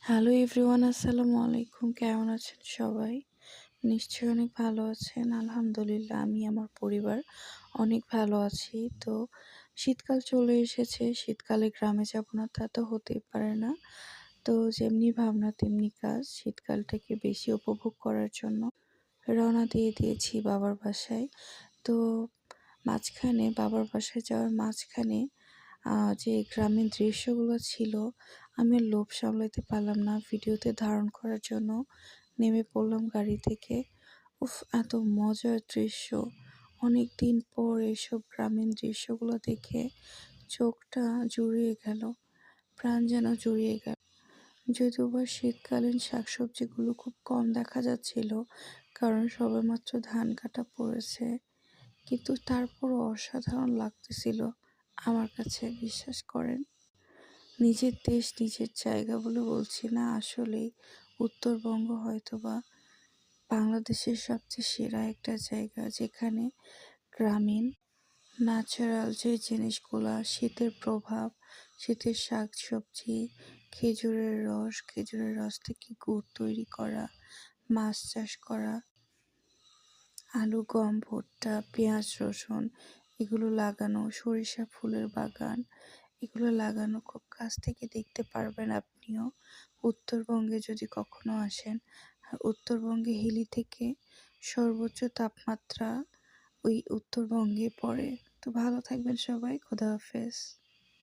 Hello everyone, আসসালামু আলাইকুম। কেমন আছেন সবাই? নিশ্চয়ই অনেক ভালো আছেন। আলহামদুলিল্লাহ আমি আমার পরিবার অনেক ভালো আছি। তো শীতকাল চলে এসেছে। শীতকালে গ্রামে যাব না তা তো হতেই পারে না। তো যেমনি ভাবনা তেমনি কাজ। শীতকালটাকে বেশি উপভোগ করার জন্য রওনা দিয়ে দিয়েছি বাবার বাসায়। তো বাবার বাসায় যাওয়ার মাঝখানে যে গ্রামীণ দৃশ্যগুলো ছিল, আমি আর লোভ সামলাতে পারলাম না। ভিডিওতে ধারণ করার জন্য নেমে পড়লাম গাড়ি থেকে। উফ! এত মজার দৃশ্য! অনেকদিন পর এসব গ্রামীণ দৃশ্যগুলো দেখে চোখটা জুড়িয়ে গেল, প্রাণ যেন জুড়িয়ে গেল। যদিওবা শীতকালীন শাকসবজিগুলো খুব কম দেখা যাচ্ছিল, কারণ সবেমাত্র ধান কাটা পড়েছে। কিন্তু তারপরও অসাধারণ লাগতেছিল আমার কাছে, বিশ্বাস করেন। নিজের দেশ, নিজের জায়গা বলে বলছি না, আসলেই উত্তরবঙ্গ হয়তোবা বাংলাদেশের সবচেয়ে সেরা একটা জায়গা, যেখানে গ্রামীণ ন্যাচারাল যে জিনিসগুলা, শীতের প্রভাব, শীতের শাকসবজি, খেজুরের রস থেকে গুড় তৈরি করা, মাছ চাষ করা, আলু, গম, ভুট্টা, পেঁয়াজ, রসুন এগুলো লাগানো, সরিষা ফুলের বাগান এগুলো লাগানো খুব কাছ থেকে দেখতে পারবেন আপনিও উত্তরবঙ্গে যদি কখনো আসেন। আর উত্তরবঙ্গে হিলি থেকে সর্বোচ্চ তাপমাত্রা ওই উত্তরবঙ্গে পড়ে। তো ভালো থাকবেন সবাই। খোদা হাফেজ।